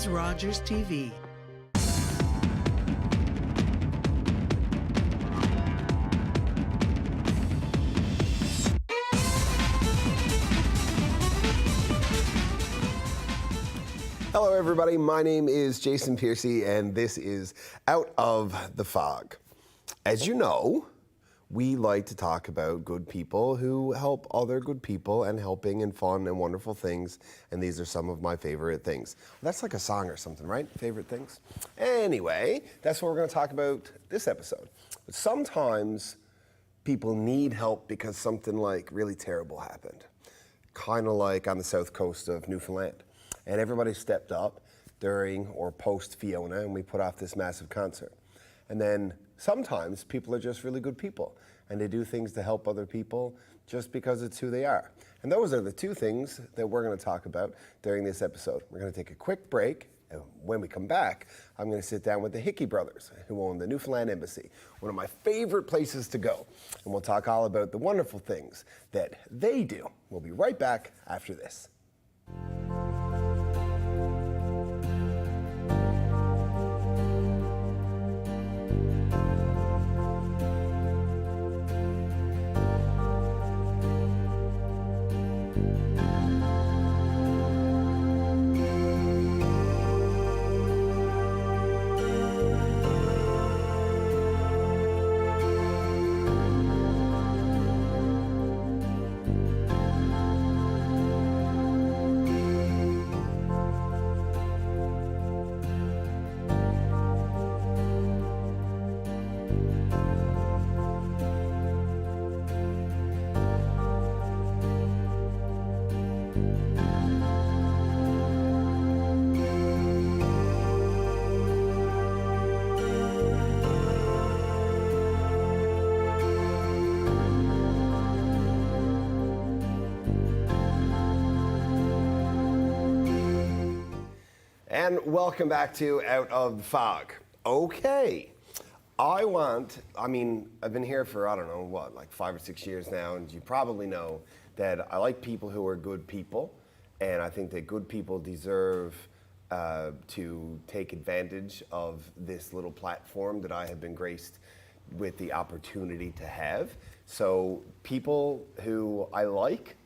is Rogers TV. Hello everybody, my name is Jason Piercey and this is Out of the Fog. As you know, we like to talk about good people who help other good people and helping and fun and wonderful things, and these are some of my favorite things. That's like a song or something, right? Favorite things? Anyway, that's what we're going to talk about this episode. But sometimes people need help because something like really terrible happened, kind of like on the south coast of Newfoundland. And everybody stepped up during or post Fiona, and we put off this massive concert. And then sometimes people are just really good people, and they do things to help other people just because it's who they are. And those are the two things that we're going to talk about during this episode. We're going to take a quick break, and when we come back, I'm going to sit down with the Hickey brothers, who own the Newfoundland Embassy, one of my favorite places to go. And we'll talk all about the wonderful things that they do. We'll be right back after this. And welcome back to Out of the Fog. Okay, I've been here for, I don't know, what, like 5 or 6 years now, and you probably know that I like people who are good people, and I think that good people deserve to take advantage of this little platform that I have been graced with the opportunity to have. So people who I like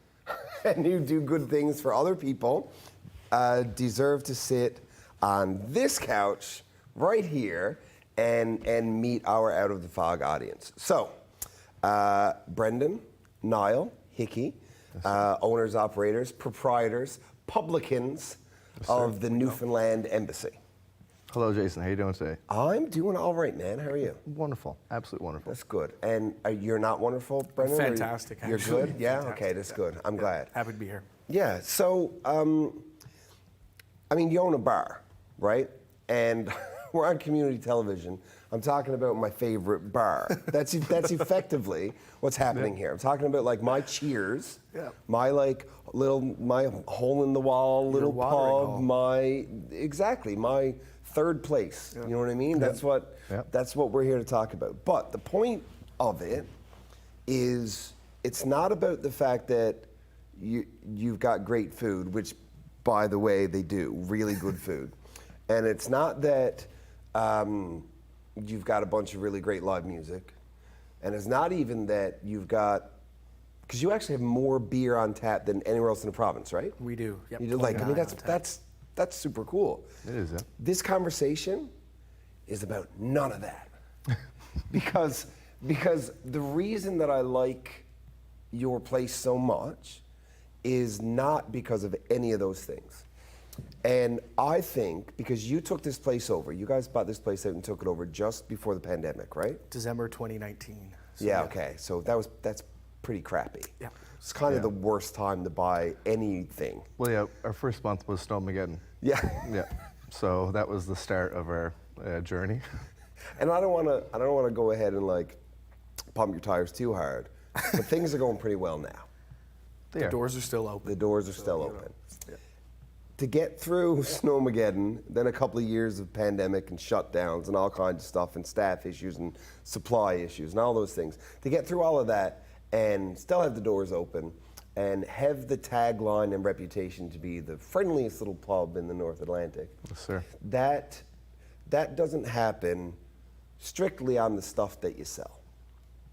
and who do good things for other people deserve to sit on this couch right here and meet our Out of the Fog audience. So, Brendan, Niall Hickey, owners, operators, proprietors, publicans of the Newfoundland Embassy. Hello, Jason. How you doing today? I'm doing all right, man. How are you? Wonderful. Absolutely wonderful. That's good. And you're not wonderful, Brendan? Fantastic. You're actually. good? Yeah? Fantastic. Okay, that's good. I'm glad. Happy to be here. Yeah, so, you own a bar, right? And we're on community television. I'm talking about my favorite bar. That's effectively what's happening here. I'm talking about like my Cheers, my like my hole in the wall little pub, my third place. You know what I mean? That's what we're here to talk about. But the point of it is, it's not about the fact that you've got great food, which, by the way, they do, really good food. And it's not that you've got a bunch of really great live music. And it's not even that you've got, because you actually have more beer on tap than anywhere else in the province, right? We do. Yep. You do, that's super cool. It is, yeah. This conversation is about none of that. because the reason that I like your place so much is not because of any of those things. And I think because you took this place over, you guys bought this place out and took it over just before the pandemic, right? December 2019. So yeah, okay. So that's pretty crappy. Yeah. It's kind of the worst time to buy anything. Well, yeah, our first month was Snowmageddon. Yeah. Yeah. So that was the start of our journey. And I don't want to go ahead and like pump your tires too hard, but things are going pretty well now. The doors are still open. The doors are still open. Yeah. To get through Snowmageddon, then a couple of years of pandemic and shutdowns and all kinds of stuff and staff issues and supply issues and all those things, to get through all of that and still have the doors open and have the tagline and reputation to be the friendliest little pub in the North Atlantic. Yes, sir. That doesn't happen strictly on the stuff that you sell.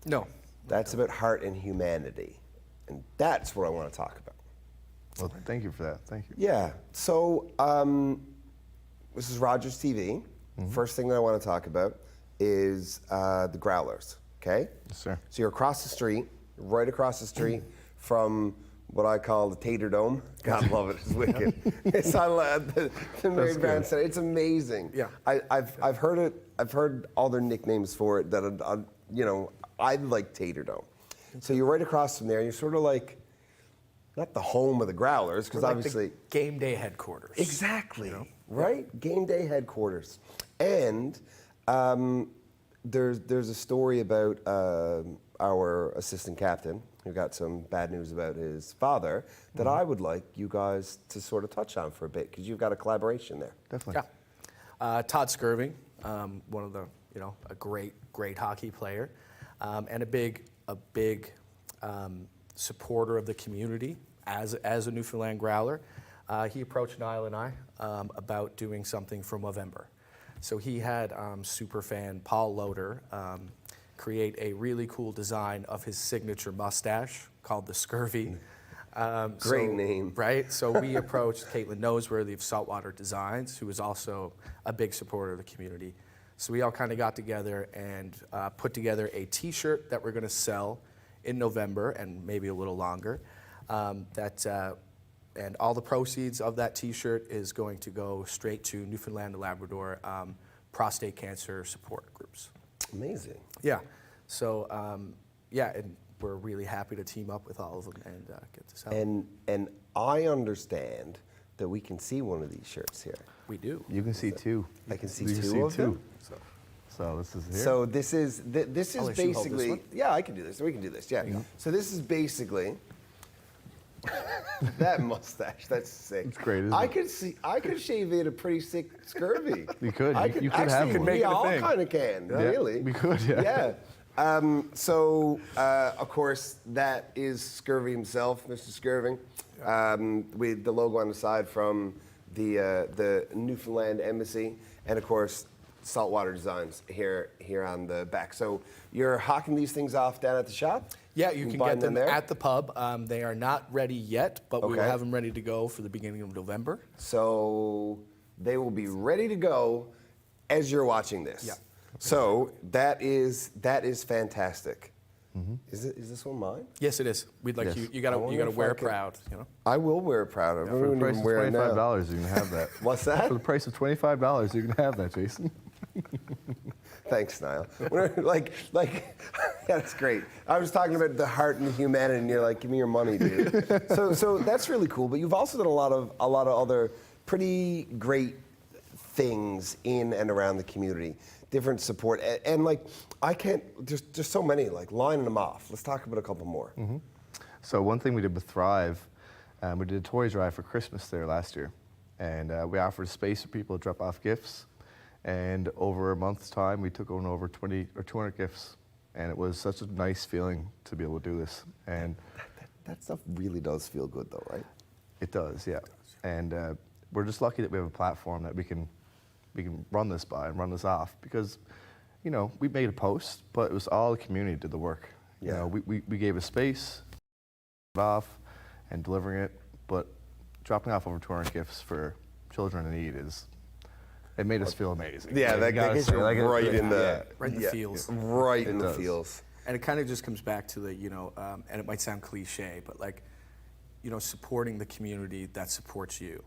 No. That's about heart and humanity. And that's what I want to talk about. Well, thank you for that. Thank you. Yeah. So this is Rogers TV. First thing that I want to talk about is the Growlers. Okay. Yes, sir. So you're across the street, right across the street from what I call the Tater Dome. God love it. It's wicked. It's on the Mary Brown Center. It's amazing. Yeah. I've heard it. I've heard all their nicknames for it. That I like Tater Dome. So you're right across from there. You're sort of like, not the home of the Growlers, because Like obviously the game day headquarters. exactly right. Game day headquarters, and there's a story about our assistant captain who got some bad news about his father that I would like you guys to sort of touch on for a bit, because you've got a collaboration there. Definitely. Yeah. Todd Skirving, one of the, a great hockey player, and a big supporter of the community as a Newfoundland Growler. He approached Niall and I about doing something for Movember. So he had superfan Paul Loader create a really cool design of his signature mustache called the Scurvy. Great name. Right? So we approached Caitlin Noseworthy of Saltwater Designs, who is also a big supporter of the community. So we all kind of got together and put together a T-shirt that we're going to sell in November and maybe a little longer. And all the proceeds of that T-shirt is going to go straight to Newfoundland and Labrador prostate cancer support groups. Amazing. Yeah. So and we're really happy to team up with all of them and get this out. And I understand that we can see one of these shirts here. We do. You can see two. I can see You two of them. So this is here. So this is I'll let you hold this basically one. yeah, I can do this. We can do this. Yeah. So this is basically that mustache. That's sick. It's great, isn't I it? could shave it a pretty sick scurvy. You could. You could actually, have one. we it a all thing. kind of can. Yeah, Really. we could, yeah. Yeah. Of course, that is Scurvy himself, Mr. Skirving, with the logo on the side from the Newfoundland Embassy, and of course, Saltwater Designs here on the back. So you're hawking these things off down at the shop? Yeah, you can buy get them there? at the pub. They are not ready yet, but we will Okay. have them ready to go for the beginning of November. So they will be ready to go as you're watching this. Yeah. So that is fantastic. Is this one mine? Yes, it is. We'd like Yes. you. You gotta wonder if wear I it could- proud. I will wear it proud. I For the wouldn't price even of wear it now. $25, you can have that. What's that? For the price of $25, you can have that, Jason. Thanks, Niall. like, that's great. I was talking about the heart and the humanity, and you're like, give me your money, dude. so that's really cool. But you've also done a lot of other pretty great things in and around the community, different support, and like I can't. There's so many. Like lining them off. Let's talk about a couple more. So one thing we did with Thrive, we did a toy drive for Christmas there last year, and we offered space for people to drop off gifts. And over a month's time, we took on over 20 or 200 gifts, and it was such a nice feeling to be able to do this. And That stuff really does feel good, though, right? it does, yeah. And we're just lucky that we have a platform that we can run this by and run this off, because, we made a post, but it was all the community did the work. Yeah. We gave a space, off, and delivering it, but dropping off over 200 gifts for children in need it made us feel amazing. Yeah, Like, that gotta gets say, you like, right in the Right in the feels. Right in It the does. feels. And it kind of just comes back to the, and it might sound cliche, but like, supporting the community that supports you.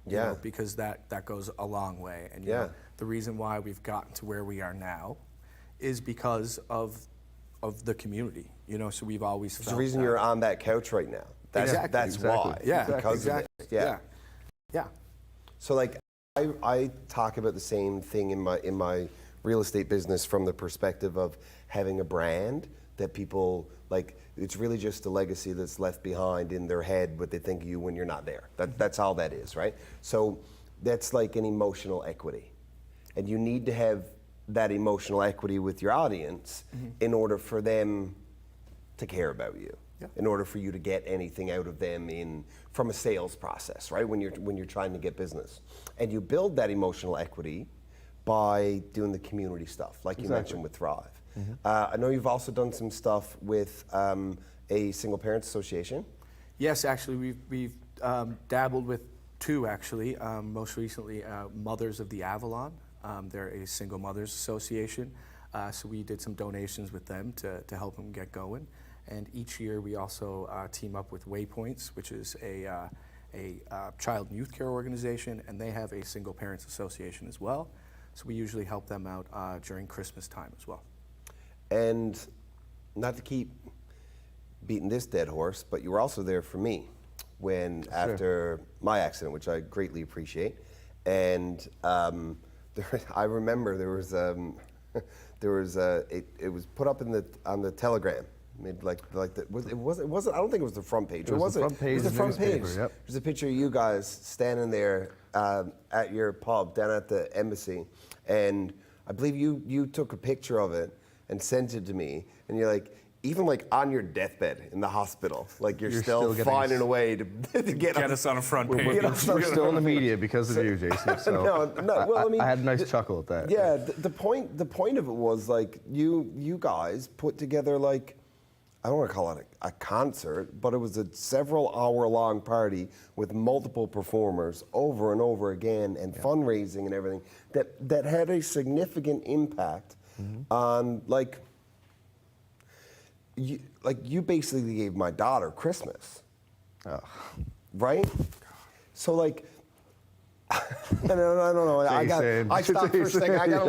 Yeah. Because that goes a long way. And Yeah. the reason why we've gotten to where we are now is because of the community. So we've always There's felt the reason that. you're on that couch right now. That's Exactly. why. Yeah, Because exactly. of it. Yeah. Yeah. So like I talk about the same thing in my real estate business from the perspective of having a brand that people like. It's really just a legacy that's left behind in their head, what they think of you when you're not there. That's all that is, right? So that's like an emotional equity, and you need to have that emotional equity with your audience in order for them to care about you. Yeah. in order for you to get anything out of them from a sales process, right? When you're trying to get business, and you build that emotional equity by doing the community stuff, like you mentioned with Thrive. I know you've also done some stuff with a single parents association. Yes, actually, we've dabbled with two, actually. Most recently, Mothers of the Avalon. They're a single mothers association. So we did some donations with them to help them get going. And each year we also team up with Waypoints, which is a child and youth care organization, and they have a single parents association as well. So we usually help them out during Christmas time as well. And not to keep beating this dead horse, but you were also there for me when after my accident, which I greatly appreciate. And I remember it was put up on the Telegram. It wasn't. I don't think it was the front page. It was the front page. It was the front page. Yep. There's a picture of you guys standing there at your pub down at the embassy, and I believe you took a picture of it and sent it to me, and you're like, even like on your deathbed in the hospital, like you're still finding a way to get us on a front page. We're still in the media because of you, Jason. So no. Well, I mean, I had a nice chuckle at that. Yeah, the point of it was like you guys put together like, I don't want to call it a concert, but it was a several hour-long party with multiple performers over and over again, and fundraising and everything that had a significant impact on you basically gave my daughter Christmas, right? So like, I don't know. I stopped for a second. I got a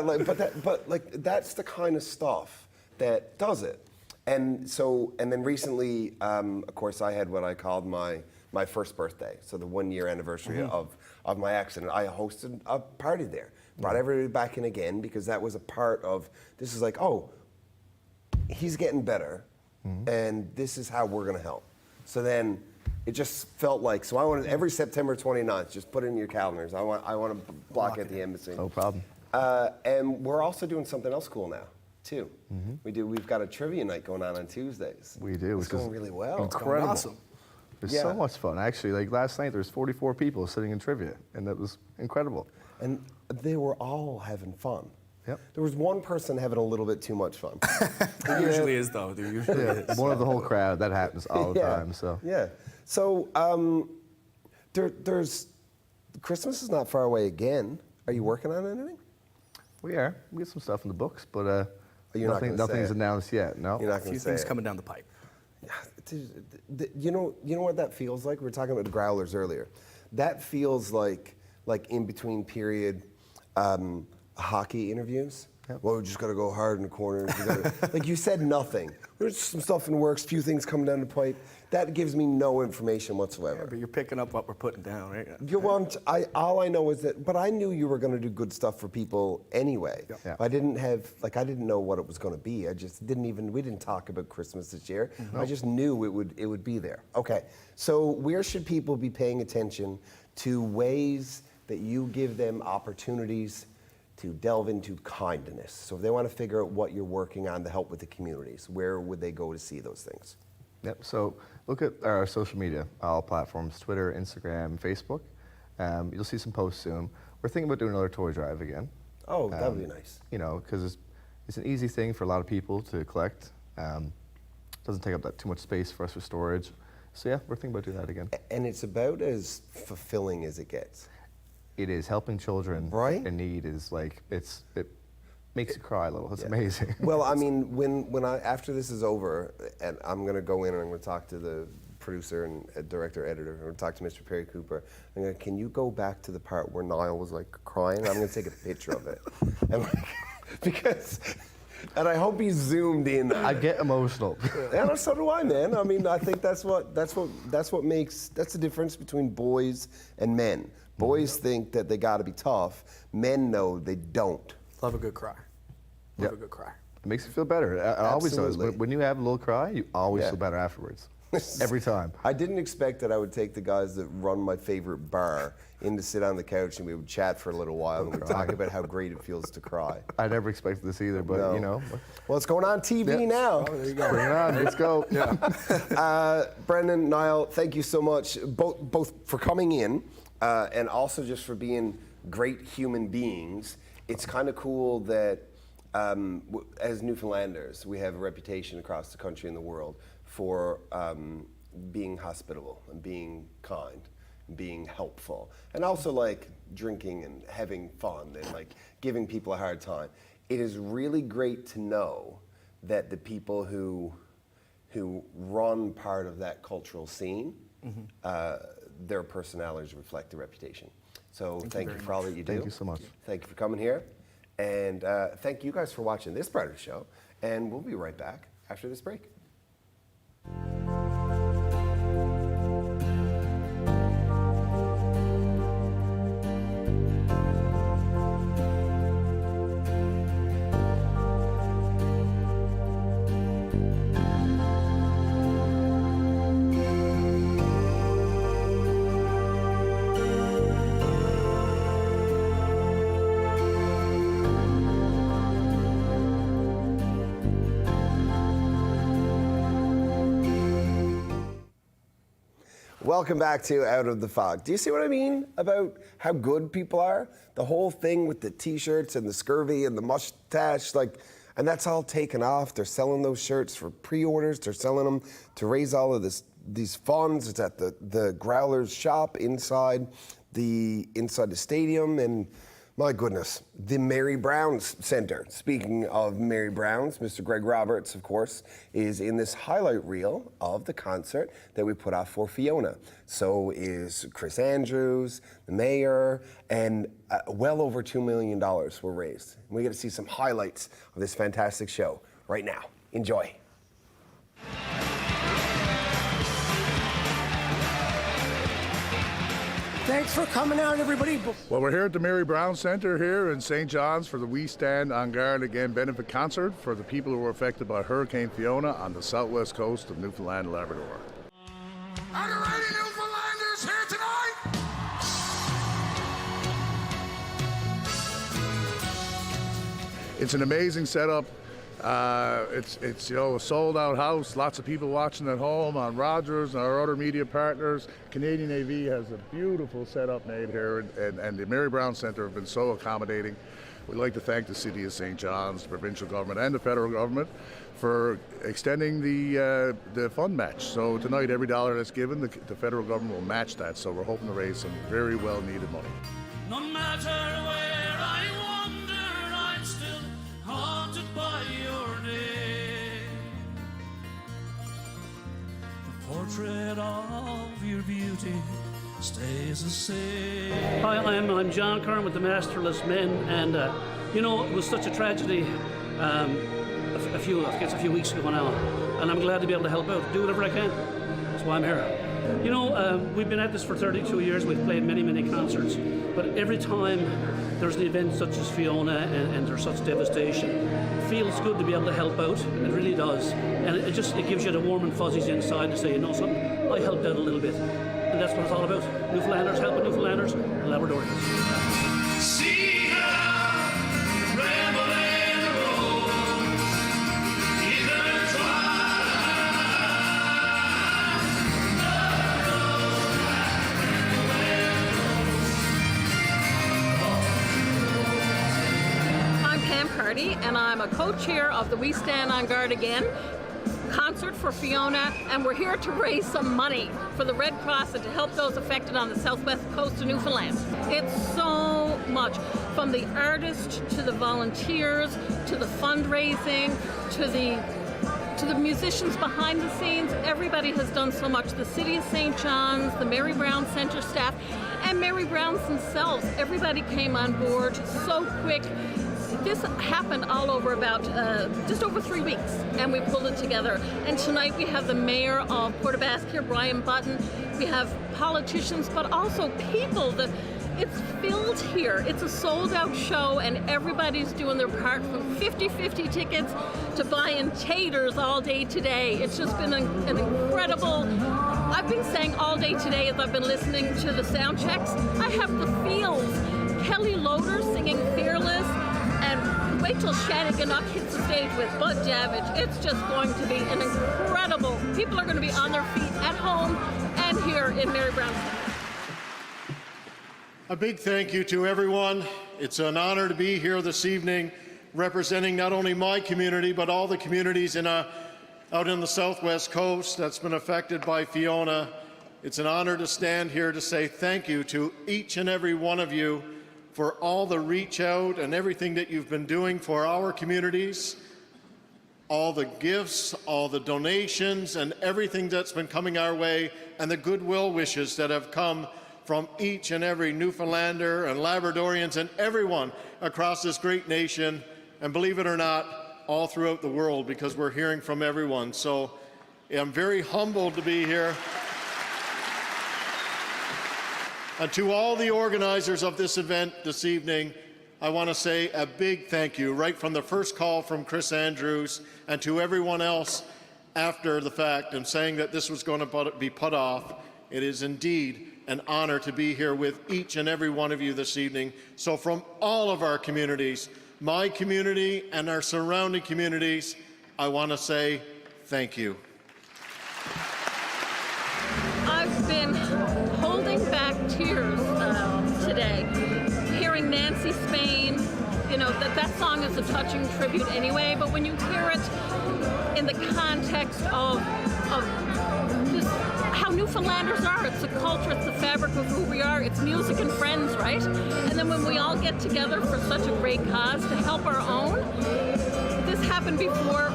little bit. But that's the kind of stuff that does it. And then recently, of course, I had what I called my first birthday, so the 1 year anniversary of my accident. I hosted a party there, brought everybody back in again, because that was a part of, this is like, oh, he's getting better, and this is how we're gonna help. So then it just felt like, so I wanted every September 29th, just put it in your calendars. I want to block at the embassy. No problem. And we're also doing something else cool now, too. We've got a trivia night going on Tuesdays. We do. It's going really well. Incredible. Awesome. It's so much fun. Actually, like last night, there was 44 people sitting in trivia, and that was incredible. And they were all having fun. Yep. There was one person having a little bit too much fun. There usually is, though. There usually is. One of the whole crowd. That happens all the time. So. Yeah. So there's Christmas is not far away again. Are you working on anything? We are. We get some stuff in the books, but it. nothing's announced yet. No. You're not A going few to say things it. coming down the pipe. You know what that feels like? We were talking about the growlers earlier. That feels like in between period hockey interviews. Yep. Well, we just got to go hard in the corners. Like you said nothing. There's some stuff in the works, few things coming down the pipe. That gives me no information whatsoever. Yeah, but you're picking up what we're putting down, right? All I know is that, but I knew you were going to do good stuff for people anyway. Yep. Yeah. I didn't know what it was going to be. We didn't talk about Christmas this year. I just knew it would be there. Okay, so where should people be paying attention to ways that you give them opportunities to delve into kindness? So if they want to figure out what you're working on to help with the communities, where would they go to see those things? Yep. So look at our social media, all platforms: Twitter, Instagram, Facebook. You'll see some posts soon. We're thinking about doing another toy drive again. Oh, that would be nice. You know, because it's an easy thing for a lot of people to collect. Doesn't take up too much space for us for storage. So yeah, we're thinking about doing that again. And it's about as fulfilling as it gets. It is. Helping children in need is like, it makes you cry a little. It's amazing. Well, I mean, when after this is over, and I'm going to go in and I'm going to talk to the producer and director, editor, I'm going to talk to Mr. Perry Cooper. I'm going to, can you go back to the part where Niall was like crying? I'm going to take a picture of it. And and I hope he's zoomed in. I get emotional. And so do I, man. I mean, I think that's the difference between boys and men. Boys think that they got to be tough. Men know they don't. Love a good cry. Love a good cry. It makes you feel better. It always does. Absolutely. When you have a little cry, you always feel better afterwards. every time. I didn't expect that I would take the guys that run my favorite bar in to sit on the couch and we would chat for a little while and we'd talk about how great it feels to cry. I never expected this either, but No. you know. Well, it's going on TV now. Oh, there you go. Bring it on, let's go. Yeah. Brendan, Niall, thank you so much, both for coming in and also just for being great human beings. It's kind of cool that as Newfoundlanders, we have a reputation across the country and the world for being hospitable and being kind and being helpful and also like drinking and having fun and like giving people a hard time. It is really great to know that the people who run part of that cultural scene, their personalities reflect the reputation. So thank you for all that you do. Thank you so much. Thank you for coming here. And thank you guys for watching this part of the show. And we'll be right back after this break. Welcome back to Out of the Fog. Do you see what I mean about how good people are? The whole thing with the t-shirts and the scurvy and the mustache, and that's all taken off. They're selling those shirts for pre-orders. They're selling them to raise all of these funds. It's at the Growler's shop inside the stadium, and my goodness, the Mary Brown's Center. Speaking of Mary Brown's, Mr. Greg Roberts, of course, is in this highlight reel of the concert that we put off for Fiona. So is Chris Andrews, the mayor, and well over $2 million were raised. And we get to see some highlights of this fantastic show right now. Enjoy. Thanks for coming out, everybody. Well, we're here at the Mary Brown Center here in St. John's for the We Stand on Guard Again benefit concert for the people who were affected by Hurricane Fiona on the southwest coast of Newfoundland and Labrador. Are you ready, Newfoundlanders, here tonight? It's an amazing setup. It's a sold-out house. Lots of people watching at home on Rogers and our other media partners. Canadian AV has a beautiful setup made here, and the Mary Brown Centre have been so accommodating. We'd like to thank the City of St. John's, the provincial government, and the federal government for extending the fund match. So tonight, every dollar that's given, the federal government will match that. So we're hoping to raise some very well-needed money. No matter where I wander, I'm still haunted by your name. The portrait of your beauty stays the same. Hi, I'm John Kern with the Masterless Men, and it was such a tragedy a few weeks ago now, and I'm glad to be able to help out, do whatever I can. That's why I'm here. We've been at this for 32 years. We've played many, many concerts, but every time there's an event such as Fiona and there's such devastation, it feels good to be able to help out. It really does, and it gives you the warm and fuzzies inside to say, you know something, I helped out a little bit, and that's what it's all about. Newfoundlanders helping Newfoundlanders and Labradorians. See her rebel in the road, either try. I'm Pam Carty, and I'm a co-chair of the We Stand on Guard Again concert for Fiona, and we're here to raise some money for the Red Cross and to help those affected on the southwest coast of Newfoundland. It's so much, from the artists to the volunteers to the fundraising to the musicians behind the scenes. Everybody has done so much. The City of St. John's, the Mary Brown Center staff, and Mary Brown's themselves. Everybody came on board so quick. This happened all over about just over 3 weeks, and we pulled it together. And tonight we have the mayor of Port aux Basques here, Brian Button. We have politicians, but also people that it's filled here. It's a sold-out show, and everybody's doing their part, from 50-50 tickets to buying taters all day today. It's just been an incredible. I've been saying all day today as I've been listening to the sound checks, I have the feels. Kelly Loader singing Fearless, and wait till Shanniganuck hits the stage with Bud Davidge. It's just going to be an incredible. People are going to be on their feet at home and here in Mary Brown's. A big thank you to everyone. It's an honor to be here this evening representing not only my community but all the communities out in the Southwest Coast that's been affected by Fiona. It's an honor to stand here to say thank you to each and every one of you for all the reach out and everything that you've been doing for our communities, all the gifts, all the donations, and everything that's been coming our way, and the goodwill wishes that have come from each and every Newfoundlander and Labradorians and everyone across this great nation, and believe it or not, all throughout the world, because we're hearing from everyone. So I'm very humbled to be here. And to all the organizers of this event this evening, I want to say a big thank you, right from the first call from Chris Andrews and to everyone else after the fact and saying that this was going to be put off. It is indeed an honor to be here with each and every one of you this evening. So from all of our communities, my community and our surrounding communities, I want to say thank you. I've been holding back tears today, hearing Nancy Spain. You know, that song is a touching tribute anyway, but when you hear it in the context of this, how Newfoundlanders are, it's the culture, it's the fabric of who we are, it's music and friends, right? And then when we all get together for such a great cause to help our own, this happened before.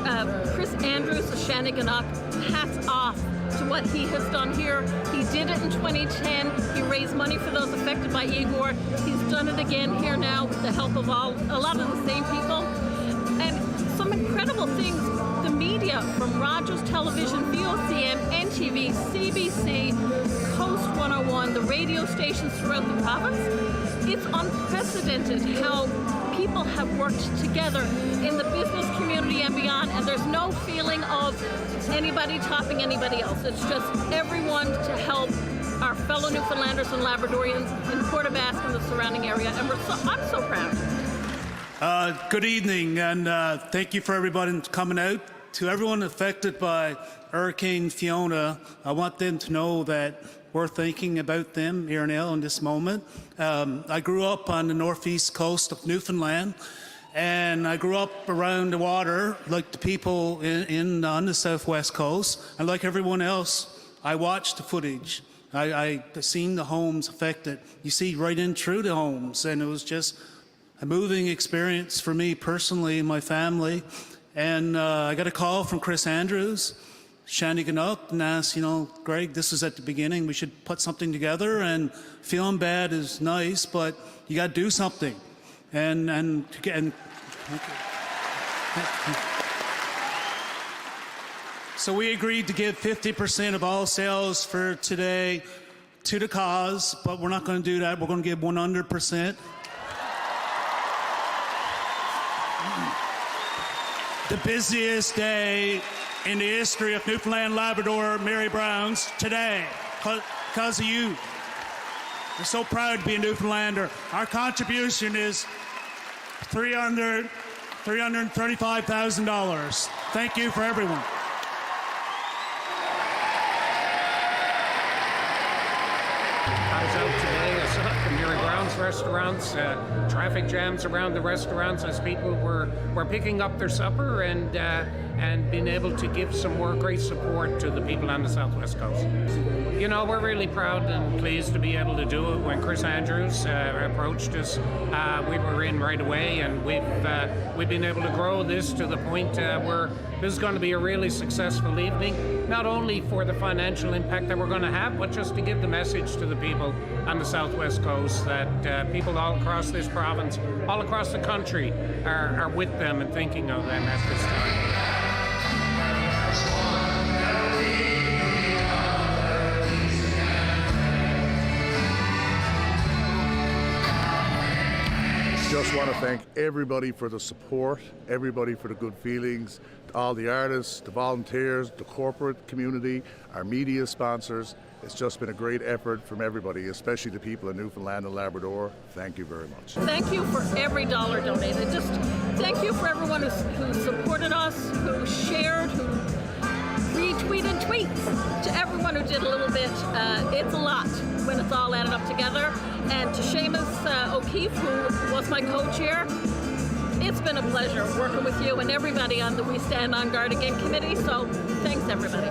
Chris Andrews of Shanniganuck, hats off to what he has done here. He did it in 2010. He raised money for those affected by Igor. He's done it again here now with the help of a lot of the same people. And some incredible things. The media from Rogers Television, VOCM, NTV, CBC, Coast 101, the radio stations throughout the province. It's unprecedented how people have worked together in the business community and beyond, and there's no feeling of anybody topping anybody else. It's just everyone to help our fellow Newfoundlanders and Labradorians in Port aux Basques and the surrounding area, and I'm so proud. Good evening, and thank you for everybody coming out. To everyone affected by Hurricane Fiona, I want them to know that we're thinking about them here now in this moment. I grew up on the northeast coast of Newfoundland, and I grew up around the water like the people on the southwest coast. And like everyone else, I watched the footage. I seen the homes affected. You see right in through the homes, and it was just a moving experience for me personally and my family. And I got a call from Chris Andrews, Shanniganuck, and asked, Greg, this is at the beginning. We should put something together. And feeling bad is nice, but you got to do something. And so we agreed to give 50% of all sales for today to the cause, but we're not going to do that. We're going to give 100%. The busiest day in the history of Newfoundland, Labrador, Mary Brown's today, because of you. We're so proud to be a Newfoundlander. Our contribution is $335,000. Thank you for everyone. I was out today. I saw the Mary Brown's restaurants, traffic jams around the restaurants as people were picking up their supper and being able to give some more great support to the people on the Southwest Coast. We're really proud and pleased to be able to do it. When Chris Andrews approached us, we were in right away, and we've been able to grow this to the point where this is going to be a really successful evening, not only for the financial impact that we're going to have, but just to give the message to the people on the Southwest Coast that people all across this province, all across the country, are with them and thinking of them at this time. just want to thank everybody for the support, everybody for the good feelings, all the artists, the volunteers, the corporate community, our media sponsors. It's just been a great effort from everybody, especially the people in Newfoundland and Labrador. Thank you very much. Thank you for every dollar donated. Just thank you for everyone who supported us, who shared, who retweeted tweets. To everyone who did a little bit, it's a lot when it's all added up together. And to Seamus O'Keefe, who was my co-chair, it's been a pleasure working with you and everybody on the We Stand on Guard Again committee. So thanks, everybody.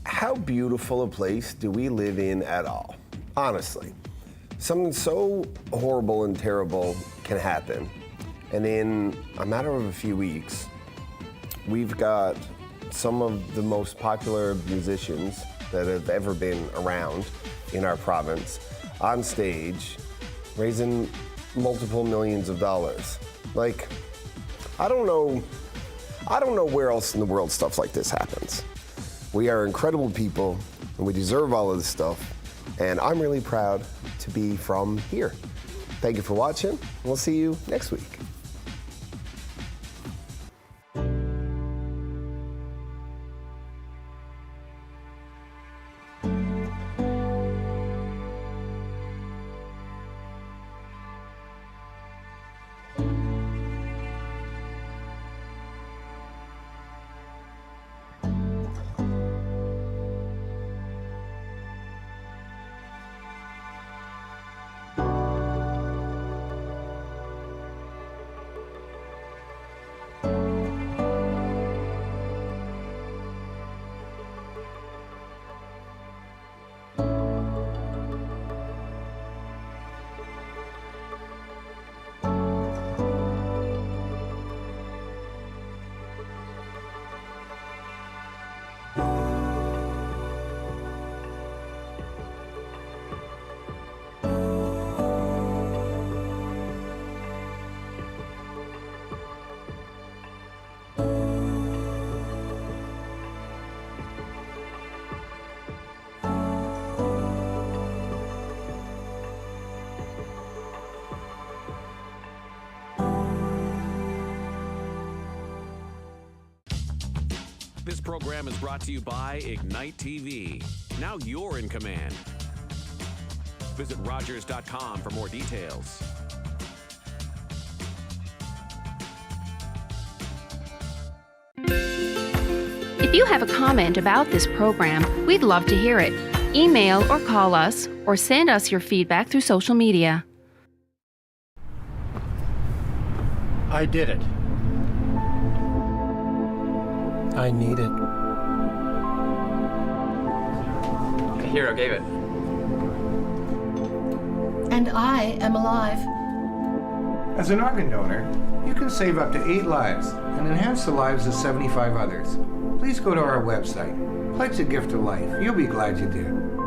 How beautiful a place do we live in at all? Honestly, something so horrible and terrible can happen, and in a matter of a few weeks, we've got some of the most popular musicians that have ever been around in our province on stage, raising multiple millions of dollars. Like, I don't know where else in the world stuff like this happens. We are incredible people, and we deserve all of this stuff, and I'm really proud to be from here. Thank you for watching, and we'll see you next week. This program is brought to you by Ignite TV. Now you're in command. Visit Rogers.com for more details. If you have a comment about this program, we'd love to hear it. Email or call us, or send us your feedback through social media. I did it. I need it. The hero gave it. And I am alive. As an organ donor, you can save up to 8 lives and enhance the lives of 75 others. Please go to our website. Pledge a gift of life. You'll be glad you did.